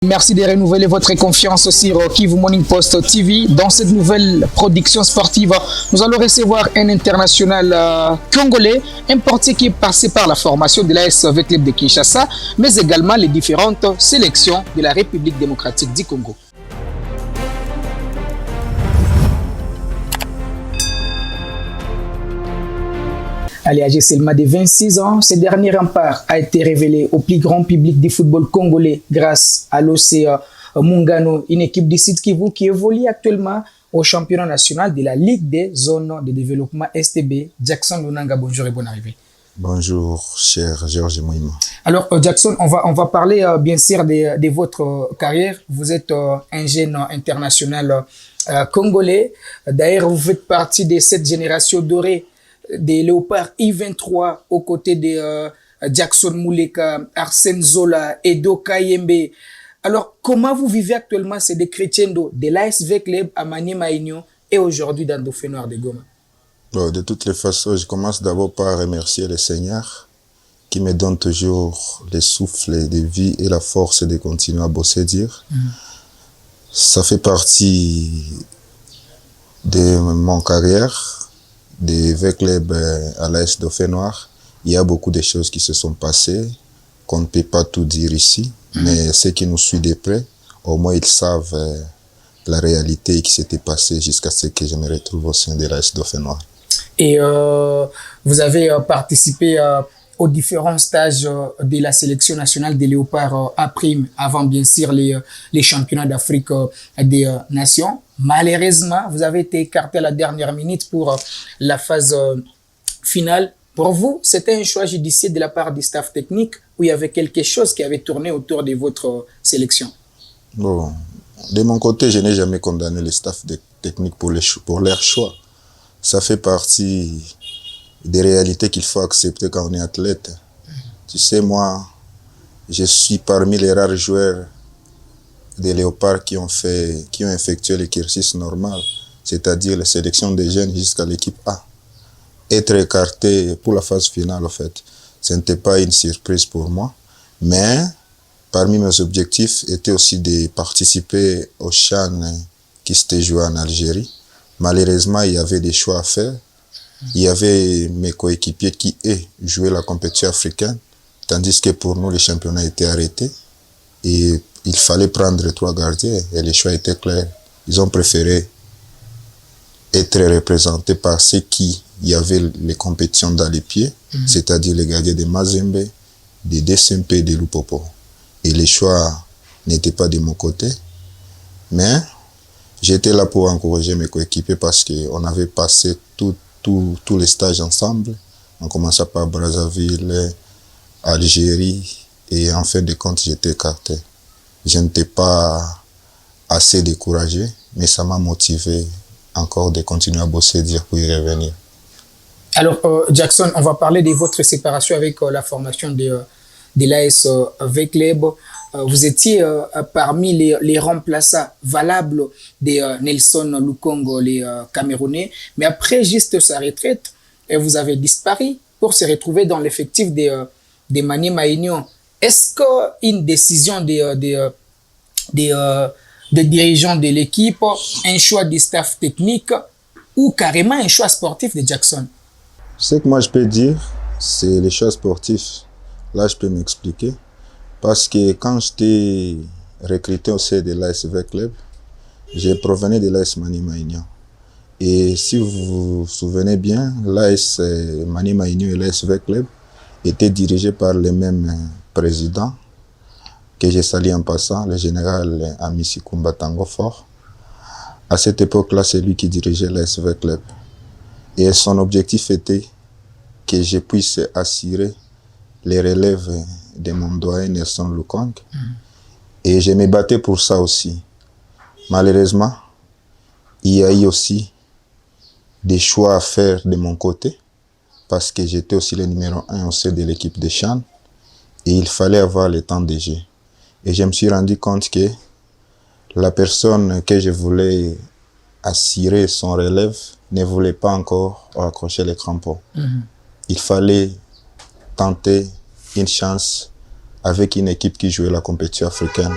Merci de renouveler votre confiance sur Kivu Morning Post TV. Dans cette nouvelle production sportive, nous allons recevoir un international congolais, un portier qui est passé par la formation de l'AS Club de Kinshasa, mais également les différentes sélections de la République démocratique du Congo. Âgé seulement de 26 ans, ce dernier rempart a été révélé au plus grand public du football congolais grâce à l'OC Mungano, une équipe du Sud Kivu qui évolue actuellement au championnat national de la Ligue des zones de développement STB. Jackson Lunanga, bonjour et bonne arrivée. Bonjour, cher Georges Moïma. Alors, Jackson, on va parler bien sûr de votre carrière. Vous êtes un jeune international congolais. D'ailleurs, vous faites partie de cette génération dorée des Léopards I-23 aux côtés de Jackson Mouleka, Arsène Zola, Edo Kayembe. Alors, comment vous vivez actuellement ces décrescendo de l'ASV Club à Maniema Union et aujourd'hui dans Dauphin Noir de Goma? Bon, de toutes les façons, je commence d'abord par remercier le Seigneur qui me donne toujours le souffle de vie et la force de continuer à bosser dire. Ça fait partie de mon carrière. De V-Club à l'AS Dauphin Noir, il y a beaucoup de choses qui se sont passées, qu'on ne peut pas tout dire ici, mais ceux qui nous suivent de près, au moins ils savent la réalité qui s'était passée jusqu'à ce que je me retrouve au sein de l'AS Dauphin Noir. Et vous avez participé aux différents stages de la sélection nationale des Léopards A', avant bien sûr les championnats d'Afrique des nations. Malheureusement, vous avez été écarté à la dernière minute pour la phase finale. Pour vous, c'était un choix judiciaire de la part du staff technique ou il y avait quelque chose qui avait tourné autour de votre sélection? Bon, de mon côté, je n'ai jamais condamné le staff technique pour leur choix. Ça fait partie des réalités qu'il faut accepter quand on est athlète. Tu sais, moi, je suis parmi les rares joueurs des Léopards qui ont effectué l'exercice normal, c'est-à-dire la sélection des jeunes jusqu'à l'équipe A. Être écarté pour la phase finale, en fait, ce n'était pas une surprise pour moi, mais parmi mes objectifs était aussi de participer au CHAN qui s'était joué en Algérie. Malheureusement, il y avait des choix à faire. Il y avait mes coéquipiers qui jouaient la compétition africaine, tandis que pour nous, les championnats étaient arrêtés. Et il fallait prendre 3 gardiens et les choix étaient clairs. Ils ont préféré être représentés par ceux qui y avaient les compétitions dans les pieds, c'est-à-dire les gardiens de Mazembe, de DSMP et de Lupopo. Et les choix n'étaient pas de mon côté, mais j'étais là pour encourager mes coéquipiers parce qu'on avait passé tous les stages ensemble. On commençait par Brazzaville, Algérie, et en fin de compte, j'étais écarté. Je n'étais pas assez découragé, mais ça m'a motivé encore de continuer à bosser, dire pour y revenir. Alors, Jackson, on va parler de votre séparation avec la formation de l'AS V-Club. Vous étiez parmi les remplaçants valables de Nelson Lukongo, les Camerounais. Mais après juste sa retraite, vous avez disparu pour se retrouver dans l'effectif de Maniema Union. Est-ce qu'une décision des dirigeants de l'équipe, un choix du staff technique ou carrément un choix sportif de Jackson? Ce que moi je peux dire, c'est les choix sportifs. Là, je peux m'expliquer. Parce que quand j'étais recruté au sein de l'ASV Club, je provenais de l'AS Maniema Union. Et si vous vous souvenez bien, l'AS Maniema Union et l'ASV Club étaient dirigés par les mêmes présidents que j'ai sali en passant, le général Amissi Kumbatango Fort. À cette époque-là, c'est lui qui dirigeait l'ASV Club. Et son objectif était que je puisse assurer les relèves de mon doyen Nelson Lukongo. Et je me battais pour ça aussi. Malheureusement, il y a eu aussi des choix à faire de mon côté parce que j'étais aussi le numéro 1 au sein de l'équipe de CHAN et il fallait avoir le temps de jeu. Et je me suis rendu compte que la personne que je voulais assurer son relève ne voulait pas encore accrocher les crampons. Il fallait tenter une chance avec une équipe qui jouait la compétition africaine.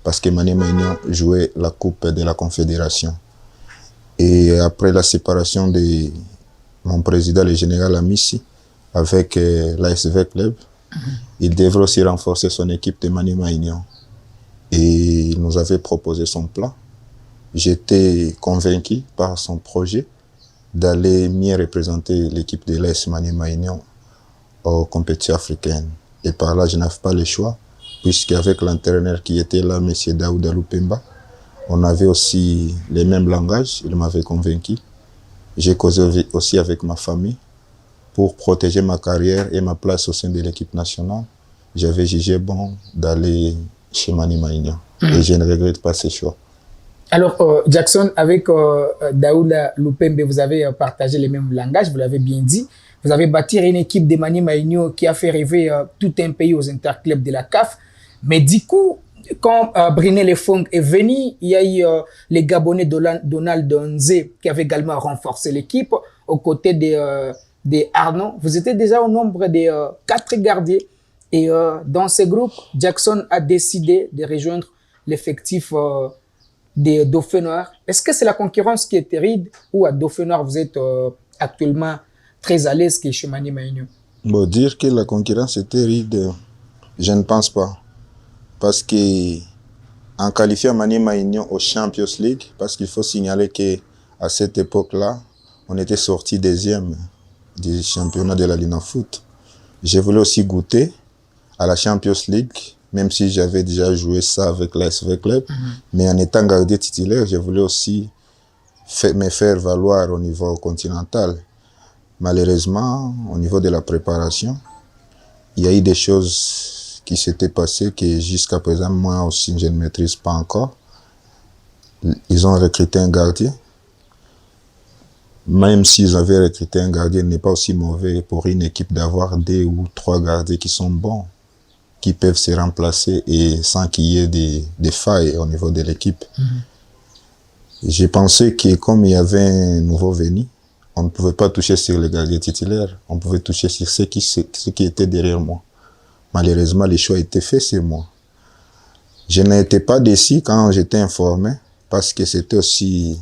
parce que Maniema Union jouait la Coupe de la Confédération. Et après la séparation de mon président, le général Amissi, avec l'ASV Club, il devrait aussi renforcer son équipe de Maniema Union. Et il nous avait proposé son plan. J'étais convaincu par son projet d'aller mieux représenter l'équipe de l'AS Maniema Union aux compétitions africaines. Et par là, je n'avais pas le choix, puisqu'avec l'entraîneur qui était là, M. Daouda Lupemba, on avait aussi les mêmes langages, il m'avait convaincu. J'ai causé aussi avec ma famille pour protéger ma carrière et ma place au sein de l'équipe nationale. J'avais jugé bon d'aller chez Maniema Union et je ne regrette pas ce choix. Alors, Jackson, avec Daouda Lupembe, vous avez partagé les mêmes langages, vous l'avez bien dit. Vous avez bâti une équipe de Maniema Union qui a fait rêver tout un pays aux interclubs de la CAF. Mais du coup, quand Briné Lefong est venu, il y a eu les Gabonais Donald Donze qui avait également renforcé l'équipe aux côtés de Arnaud. Vous étiez déjà au nombre de 4 gardiens. Et dans ce groupe, Jackson a décidé de rejoindre l'effectif des Dauphins Noirs. Est-ce que c'est la concurrence qui est terrible ou à Dauphins Noirs, vous êtes actuellement très à l'aise chez Maniema Union? Bon, dire que la concurrence est terrible, je ne pense pas. Parce que en qualifiant Maniema Union au Champions League, parce qu'il faut signaler qu'à cette époque-là, on était sorti deuxième du championnat de la Ligue en foot. Je voulais aussi goûter à la Champions League, même si j'avais déjà joué ça avec l'ASV Club. Mais en étant gardien titulaire, je voulais aussi me faire valoir au niveau continental. Malheureusement, au niveau de la préparation, il y a eu des choses qui s'étaient passées que jusqu'à présent, moi aussi, je ne maîtrise pas encore. Ils ont recruté un gardien. Même s'ils avaient recruté un gardien, il n'est pas aussi mauvais pour une équipe d'avoir 2 ou 3 gardiens qui sont bons, qui peuvent se remplacer et sans qu'il y ait des failles au niveau de l'équipe. J'ai pensé que comme il y avait un nouveau venu, on ne pouvait pas toucher sur les gardiens titulaires, on pouvait toucher sur ceux qui étaient derrière moi. Malheureusement, le choix a été fait sur moi. Je n'étais pas déçu quand j'étais informé, parce que c'était aussi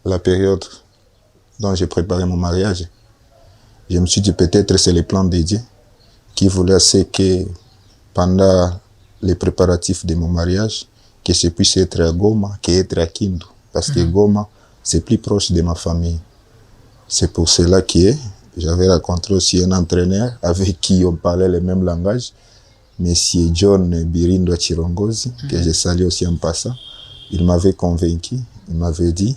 la période dont j'ai préparé mon mariage. Je me suis dit peut-être c'est le plan de Dieu qui voulait assez que pendant les préparatifs de mon mariage, que je puisse être à Goma qu'être à Kindu. Parce que Goma, c'est plus proche de ma famille. C'est pour cela que j'avais rencontré aussi un entraîneur avec qui on parlait le même langage, Monsieur John Birindo Chirongozi, que je salue aussi en passant. Il m'avait convaincu, il m'avait dit,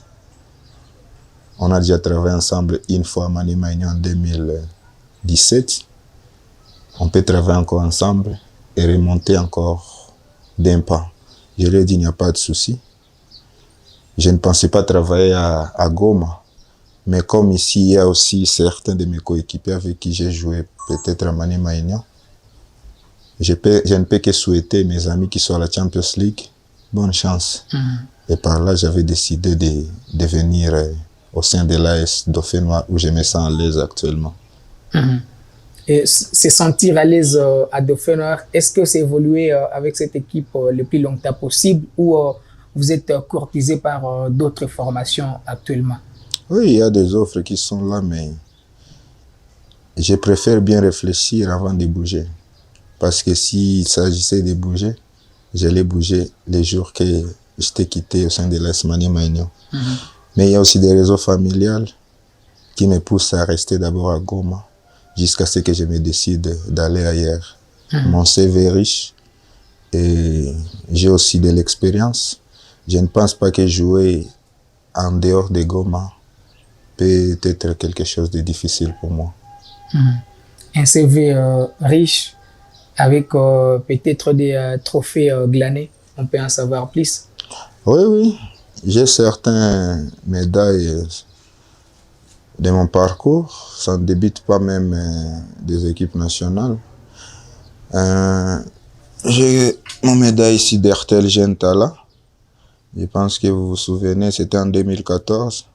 on a déjà travaillé ensemble une fois à Maniema Union en 2017, on peut travailler encore ensemble et remonter encore d'un pas. Je lui ai dit, il n'y a pas de souci. Je ne pensais pas travailler à Goma. Mais comme ici, il y a aussi certains de mes coéquipiers avec qui j'ai joué peut-être à Maniema Union, je ne peux que souhaiter mes amis qui sont à la Champions League bonne chance. Et par là, j'avais décidé de venir au sein de l'AS Dauphins Noirs où je me sens à l'aise actuellement. Et se sentir à l'aise à Dauphins Noirs, est-ce que c'est évolué avec cette équipe le plus longtemps possible ou vous êtes courtisé par d'autres formations actuellement? Oui, il y a des offres qui sont là, mais je préfère bien réfléchir avant de bouger. Parce que s'il s'agissait de bouger, j'allais bouger les jours que j'étais quitté au sein de l'AS Maniema Union. Mais il y a aussi des raisons familiales qui me poussent à rester d'abord à Goma jusqu'à ce que je me décide d'aller ailleurs. Mon CV est riche et j'ai aussi de l'expérience. Je ne pense pas que jouer en dehors de Goma peut être quelque chose de difficile pour moi. Un CV riche avec peut-être des trophées glanés. On peut en savoir plus? Oui, oui. J'ai certaines médailles de mon parcours. Ça ne débute pas même des équipes nationales. J'ai mon médaille ici d'Hertel Gentala. Je pense que vous vous souvenez, c'était en 2014.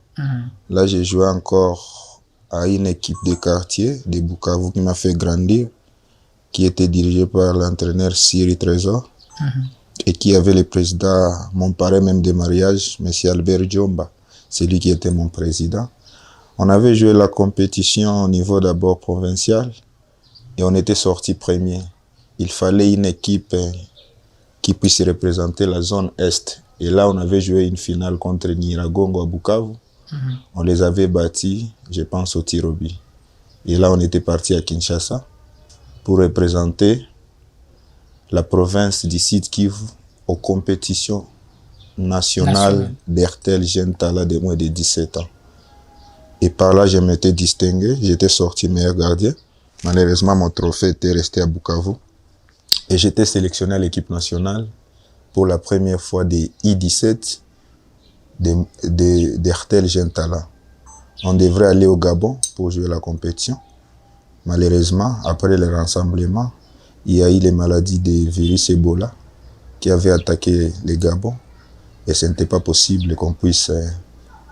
Là, j'ai joué encore à une équipe de quartier de Bukavu qui m'a fait grandir, qui était dirigée par l'entraîneur Siri Trésor. et qui avait le président, mon parrain même de mariage, M. Albert Djomba. C'est lui qui était mon président. On avait joué la compétition au niveau d'abord provincial et on était sorti premier. Il fallait une équipe qui puisse représenter la zone Est. Et là, on avait joué une finale contre Nyiragongo à Bukavu. On les avait battus, je pense, au tir au but. Et là, on était parti à Kinshasa pour représenter la province du Sud Kivu aux compétitions nationales d'Hertel Jeune Tala de moins de 17 ans. Et par là, je m'étais distingué, j'étais sorti meilleur gardien. Malheureusement, mon trophée était resté à Bukavu. Et j'étais sélectionné à l'équipe nationale pour la première fois des I-17 d'Hertel Jeune Tala. On devrait aller au Gabon pour jouer la compétition. Malheureusement, après le rassemblement, il y a eu les maladies des virus Ebola qui avaient attaqué le Gabon. Et ce n'était pas possible qu'on puisse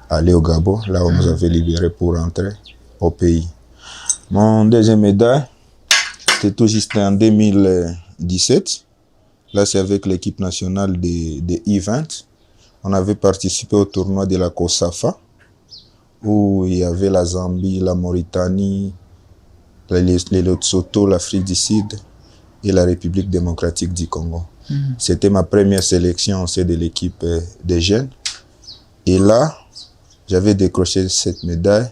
aller au Gabon, là où on nous avait libérés pour rentrer au pays. Mon deuxième médaille, c'était tout juste en 2017. Là, c'est avec l'équipe nationale des I-20. On avait participé au tournoi de la COSAFA, où il y avait la Zambie, la Mauritanie, le Lesotho, l'Afrique du Sud et la République démocratique du Congo. C'était ma première sélection au sein de l'équipe des jeunes. Et là, j'avais décroché cette médaille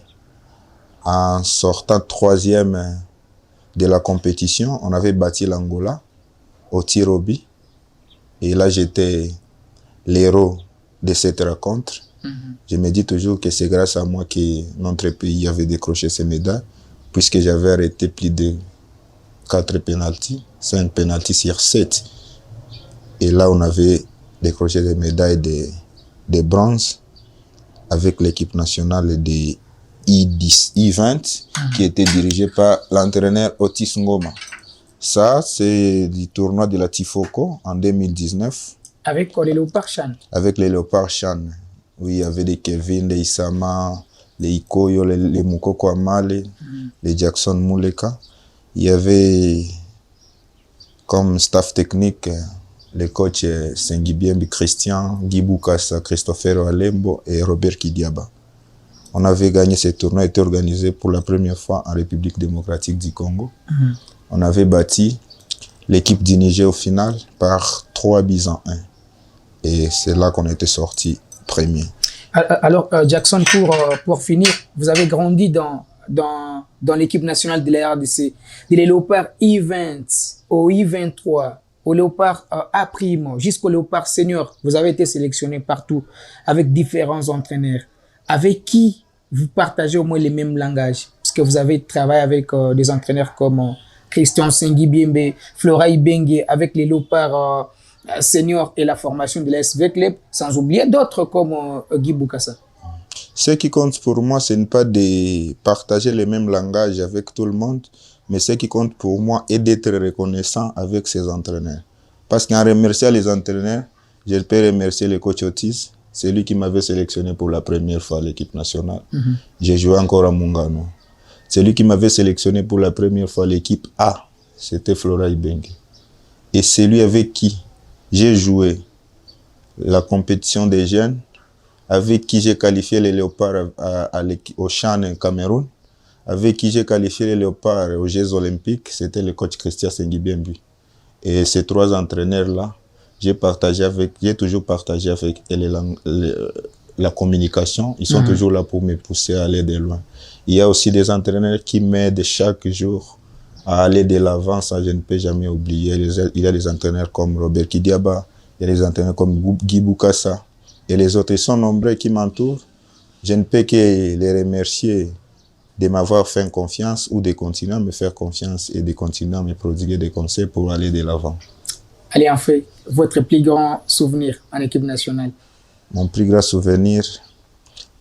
en sortant troisième de la compétition. On avait battu l'Angola au tir au but. Et là, j'étais l'héros de cette rencontre. Je me dis toujours que c'est grâce à moi que notre pays avait décroché ces médailles, puisque j'avais arrêté plus de 4 pénaltys, 5 pénaltys sur 7. Et là, on avait décroché des médailles de bronze avec l'équipe nationale des I-20 qui était dirigée par l'entraîneur Otis Ngoma. Ça, c'est du tournoi de la Tifoko en 2019. Avec les Léopards Chan. Avec les Léopards Chan. Oui, il y avait les Kevin, les Isama, les Ikoyo, les Mukoko Amale, les Jackson Muleka. Il y avait comme staff technique les coachs Sengibiembi Christian, Guy Boukassa, Christopher Alembo et Robert Kidiaba. On avait gagné ce tournoi, était organisé pour la première fois en République démocratique du Congo. On avait battu l'équipe du Niger au final par 3 buts à 1. Et c'est là qu'on était sorti premier. Alors, Jackson, pour finir, vous avez grandi dans l'équipe nationale de la RDC, de les Léopards I-20 au I-23, au Léopard A', jusqu'au Léopard senior. Vous avez été sélectionné partout avec différents entraîneurs. Avec qui vous partagez au moins les mêmes langages? Parce que vous avez travaillé avec des entraîneurs comme Christian Sengibiembe, Flora Ibengue, avec les Léopards seniors et la formation de la SV Club, sans oublier d'autres comme Guy Boukassa. Ce qui compte pour moi, ce n'est pas de partager les mêmes langages avec tout le monde, mais ce qui compte pour moi est d'être reconnaissant avec ses entraîneurs. Parce qu'en remerciant les entraîneurs, je peux remercier le coach Otis. C'est lui qui m'avait sélectionné pour la première fois à l'équipe nationale. J'ai joué encore à Mungano. C'est lui qui m'avait sélectionné pour la première fois à l'équipe A. C'était Flora Ibengue. Et c'est lui avec qui j'ai joué la compétition des jeunes, avec qui j'ai qualifié les Léopards au Chan Cameroun, avec qui j'ai qualifié les Léopards aux Jeux Olympiques, c'était le coach Christian Sengibiembe. Et ces 3 entraîneurs-là, j'ai toujours partagé avec la communication. Ils sont toujours là pour me pousser à aller de loin. Il y a aussi des entraîneurs qui m'aident chaque jour à aller de l'avant, ça je ne peux jamais oublier. Il y a des entraîneurs comme Robert Kidiaba, il y a des entraîneurs comme Guy Boukassa, et les autres, ils sont nombreux qui m'entourent. Je ne peux que les remercier de m'avoir fait confiance ou de continuer à me faire confiance et de continuer à me prodiguer des conseils pour aller de l'avant. Allez, en fait, votre plus grand souvenir en équipe nationale? Mon plus grand souvenir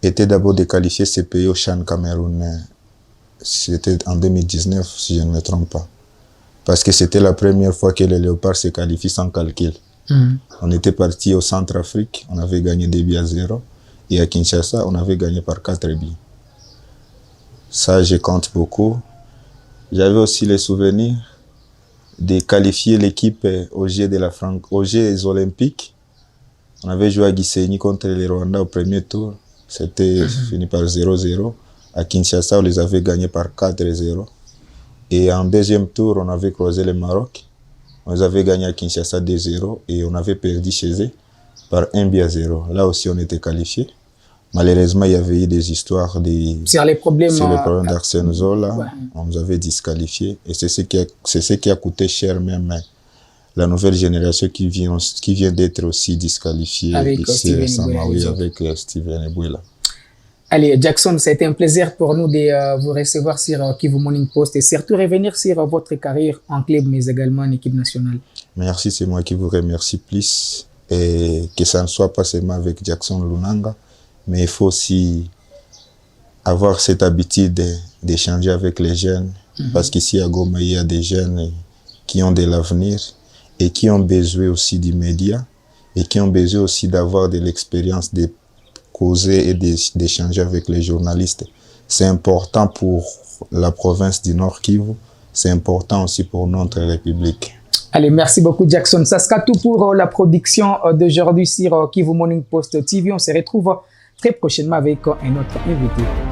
était d'abord de qualifier ce pays au Chan Cameroun. C'était en 2019, si je ne me trompe pas. Parce que c'était la première fois que les Léopards se qualifient sans calcul. On était parti au Centrafrique, on avait gagné 2 buts à 0. Et à Kinshasa, on avait gagné par 4 buts. Ça, je compte beaucoup. J'avais aussi les souvenirs de qualifier l'équipe aux Jeux Olympiques. On avait joué à Gisenyi contre les Rwandais au premier tour. C'était fini par 0-0. À Kinshasa, on les avait gagnés par 4-0. Et en deuxième tour, on avait croisé le Maroc. On les avait gagnés à Kinshasa 2-0 et on avait perdu chez eux par 1-0. Là aussi, on était qualifiés. Malheureusement, il y avait eu des histoires sur les problèmes d'Arsène Zola. Ouais. On nous avait disqualifiés. Et c'est ce qui a coûté cher même la nouvelle génération qui vient d'être aussi disqualifiée avec ici récemment, avec Steven Ebouela. Allez, Jackson, ça a été un plaisir pour nous de vous recevoir sur Kivu Morning Post et surtout revenir sur votre carrière en club, mais également en équipe nationale. Merci, c'est moi qui vous remercie plus. Et que ça ne soit pas seulement avec Jackson Lunanga, mais il faut aussi avoir cette habitude d'échanger avec les jeunes. Parce qu'ici à Goma, il y a des jeunes qui ont de l'avenir et qui ont besoin aussi du média et qui ont besoin aussi d'avoir de l'expérience de causer et d'échanger avec les journalistes. C'est important pour la province du Nord Kivu, c'est important aussi pour notre République. Allez, merci beaucoup Jackson. Ça sera tout pour la production d'aujourd'hui sur Kivu Morning Post TV. On se retrouve très prochainement avec un autre invité.